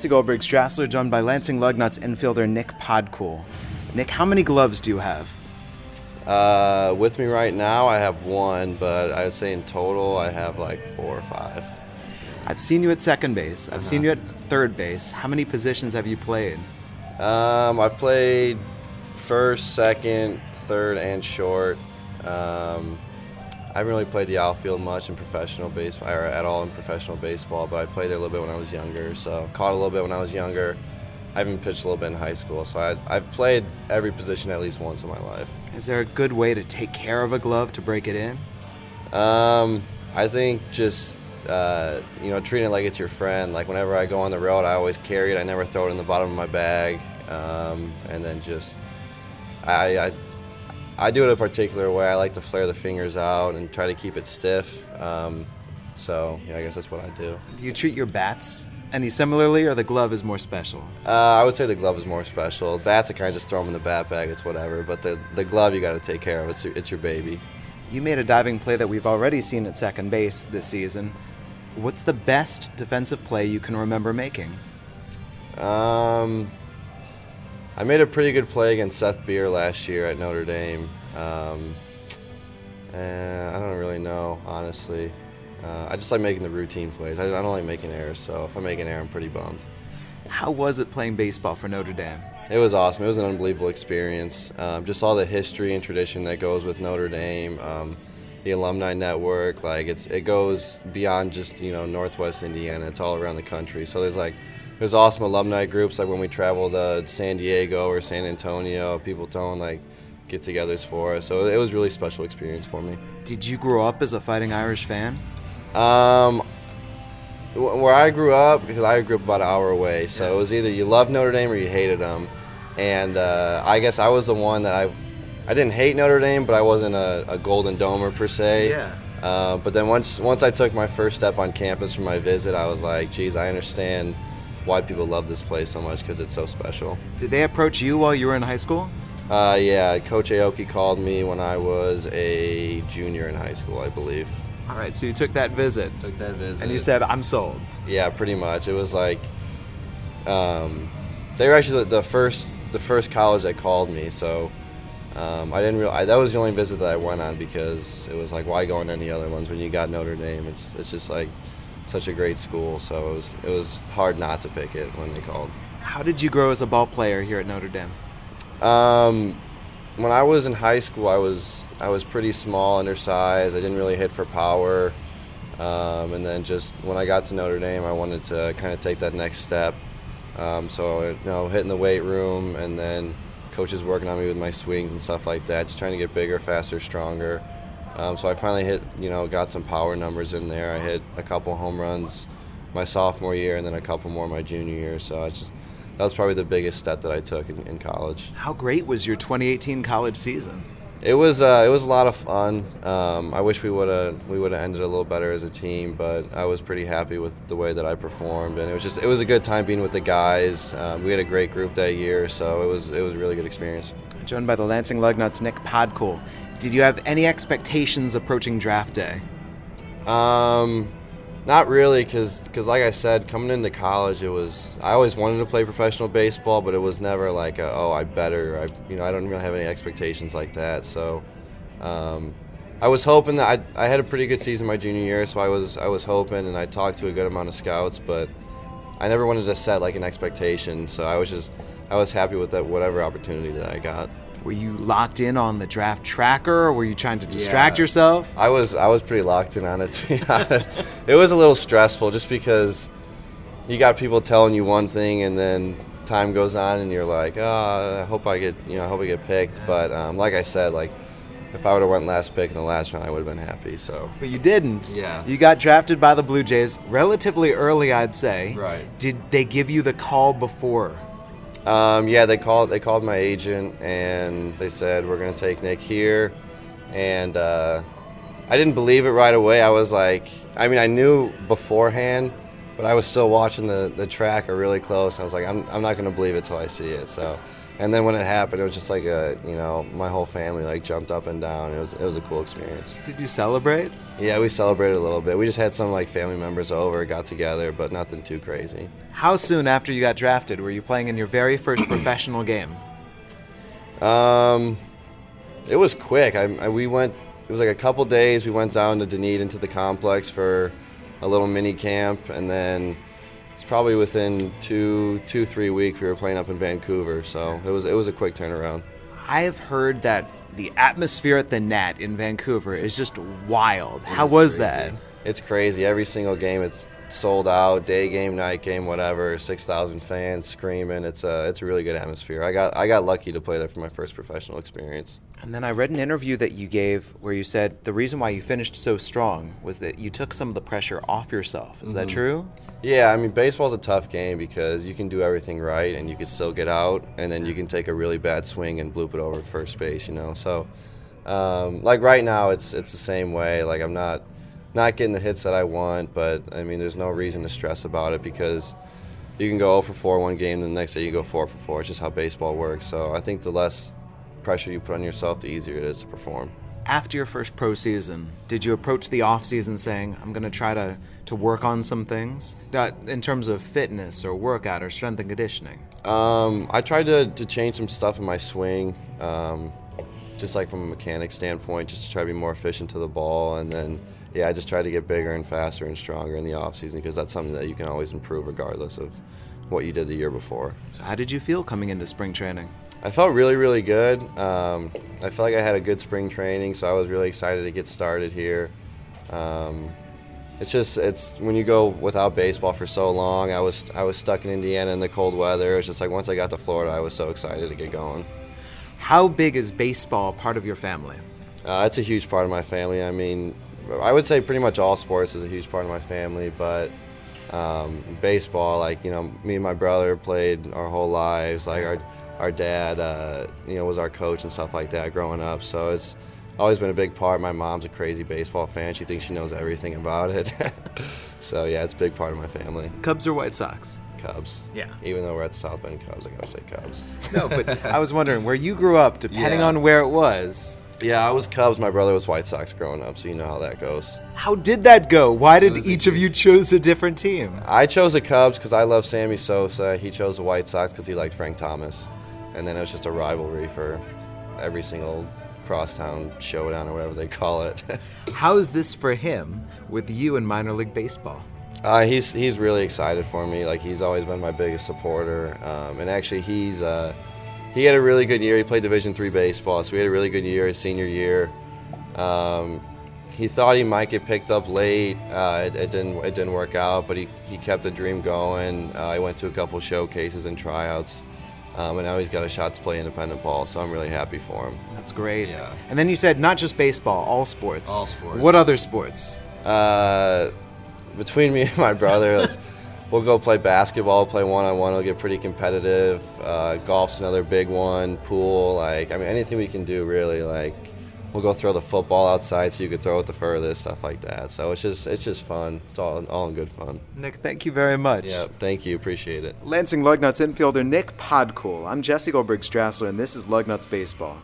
Goldberg Strassler, joined by Lansing Lugnuts infielder Nick Podkul. Nick, how many gloves do you have? With me right now, I have one, but I'd say in total, I have like 4 or 5. I've seen you at second base. I've seen you at third base. How many positions have you played? I've played first, second, third, and short. I haven't really played the outfield much in professional baseball, or at all in professional baseball, but I played there a little bit when I was younger, so caught a little bit when I was younger. I even pitched a little bit in high school, so I've played every position at least once in my life. Is there a good way to take care of a glove to break it in? I think just treating it like it's your friend. Like whenever I go on the road, I always carry it. I never throw it in the bottom of my bag, and then just I do it a particular way. I like to flare the fingers out and try to keep it stiff. So I guess that's what I do. Do you treat your bats any similarly, or the glove is more special? I would say the glove is more special. Bats, I kind of just throw them in the bat bag. It's whatever. But the glove, you got to take care of. It's your baby. You made a diving play that we've already seen at second base this season. What's the best defensive play you can remember making? I made a pretty good play against Seth Beer last year at Notre Dame. And I don't really know, honestly. I just like making the routine plays. I don't like making errors, so if I make an error, I'm pretty bummed. How was it playing baseball for Notre Dame? It was awesome. It was an unbelievable experience. Just all the history and tradition that goes with Notre Dame, the alumni network. Like it goes beyond just Northwest Indiana. It's all around the country. So there's awesome alumni groups. Like when we traveled to San Diego or San Antonio, people throwing get-togethers for us. So it was a really special experience for me. Did you grow up as a Fighting Irish fan? Where I grew up, because I grew up about an hour away, so it was either you loved Notre Dame or you hated them. And I guess I was the one that I didn't hate Notre Dame, but I wasn't a Golden Domer per se. Yeah. But then once I took my first step on campus for my visit, I was like, geez, I understand why people love this place so much, because it's so special. Did they approach you while you were in high school? Yeah, Coach Aoki called me when I was a junior in high school, I believe. All right, so you took that visit. And you said, I'm sold. Yeah, pretty much. It was like they were actually the first college that called me, so I didn't realize that was the only visit that I went on, because it was like, why go on any other ones when you got Notre Dame? It's just like such a great school, so it was hard not to pick it when they called. How did you grow as a ball player here at Notre Dame? When I was in high school, I was pretty small, undersized. I didn't really hit for power, and then just when I got to Notre Dame, I wanted to kind of take that next step. So hitting the weight room, and then coaches working on me with my swings and stuff like that, just trying to get bigger, faster, stronger. So I finally got some power numbers in there. I hit a couple home runs my sophomore year, and then a couple more my junior year. So that was probably the biggest step that I took in college. How great was your 2018 college season? It was a lot of fun. I wish we would have ended a little better as a team, but I was pretty happy with the way that I performed, and it was a good time being with the guys. We had a great group that year, so it was a really good experience. Joined by the Lansing Lugnuts Nick Podkul. Did you have any expectations approaching draft day? Not really, because like I said, coming into college, I always wanted to play professional baseball, but it was never like I better. I don't really have any expectations like that. So I was hoping that I had a pretty good season my junior year, so I was hoping, and I talked to a good amount of scouts, but I never wanted to set like an expectation. So I was happy with that whatever opportunity that I got. Were you locked in on the draft tracker, or were you trying to distract yourself? I was pretty locked in on it, to be honest. It was a little stressful just because you got people telling you one thing, and then time goes on and you're like, I hope I get picked. But like I said, if I would have went last pick in the last round, I would have been happy. So. But you didn't. Yeah. You got drafted by the Blue Jays relatively early, I'd say. Right. Did they give you the call before? Yeah, they called my agent, and they said, we're going to take Nick here. And I didn't believe it right away. I was like, I knew beforehand but I was still watching the tracker really close. I was like, I'm not going to believe it till I see it. So, and then when it happened, it was just like my whole family like jumped up and down. It was a cool experience. Did you celebrate? Yeah, we celebrated a little bit. We just had some like family members over, got together, but nothing too crazy. How soon after you got drafted were you playing in your very first professional game? It was quick. We went. It was like a couple days. We went down to Dunedin to the complex for a little mini camp, and then it's probably within 3 weeks we were playing up in Vancouver. So it was a quick turnaround. I have heard that the atmosphere at the Nat in Vancouver is just wild. How was that? It's crazy. Every single game, it's sold out. Day game, night game, whatever. 6,000 fans screaming. It's a really good atmosphere. I got lucky to play there for my first professional experience. And then I read an interview that you gave where you said the reason why you finished so strong was that you took some of the pressure off yourself. Is that true? Yeah, I mean, baseball's a tough game because you can do everything right and you can still get out, and then you can take a really bad swing and bloop it over first base, So, like right now, it's the same way. Like I'm not getting the hits that I want, but I mean, there's no reason to stress about it because you can go 0 for 4 one game, the next day you go 4 for 4. It's just how baseball works. So I think the less pressure you put on yourself, the easier it is to perform. After your first pro season, did you approach the off season saying, I'm going to try to work on some things in terms of fitness or workout or strength and conditioning? I tried to change some stuff in my swing, just like from a mechanic standpoint, just to try to be more efficient to the ball. And then, I just tried to get bigger and faster and stronger in the off season because that's something that you can always improve regardless of what you did the year before. So how did you feel coming into spring training? I felt really, really good. I felt like I had a good spring training, so I was really excited to get started here. It's when you go without baseball for so long. I was stuck in Indiana in the cold weather. It's just like once I got to Florida, I was so excited to get going. How big is baseball part of your family? It's a huge part of my family. I mean, I would say pretty much all sports is a huge part of my family, but baseball, like, me and my brother played our whole lives. Like our dad, was our coach and stuff like that growing up. So it's always been a big part. My mom's a crazy baseball fan. She thinks she knows everything about it. So yeah, it's a big part of my family. Cubs or White Sox? Cubs. Yeah. Even though we're at the South Bend Cubs, I gotta say Cubs. No, but I was wondering where you grew up, depending on where it was. Yeah, I was Cubs. My brother was White Sox growing up, so you know how that goes. How did that go? Why did each of you choose a different team? I chose the Cubs because I love Sammy Sosa. He chose the White Sox because he liked Frank Thomas. And then it was just a rivalry for every single crosstown showdown or whatever they call it. How is this for him with you in minor league baseball? He's really excited for me. Like, he's always been my biggest supporter. And actually, he had a really good year. He played Division III baseball, so he had a really good year his senior year. He thought he might get picked up late. It didn't work out, but he kept the dream going. He went to a couple showcases and tryouts. And now he's got a shot to play independent ball, so I'm really happy for him. That's great. Yeah. And then you said not just baseball, all sports. All sports. What other sports? Between me and my brother, we'll go play basketball, play one-on-one. It'll get pretty competitive. Golf's another big one. Pool, anything we can do really. We'll go throw the football outside so you could throw it the furthest, stuff like that. So it's just fun. It's all in good fun. Nick, thank you very much. Yeah, thank you. Appreciate it. Lansing Lugnuts infielder Nick Podkul. I'm Jesse Goldberg-Strassler, and this is Lugnuts Baseball.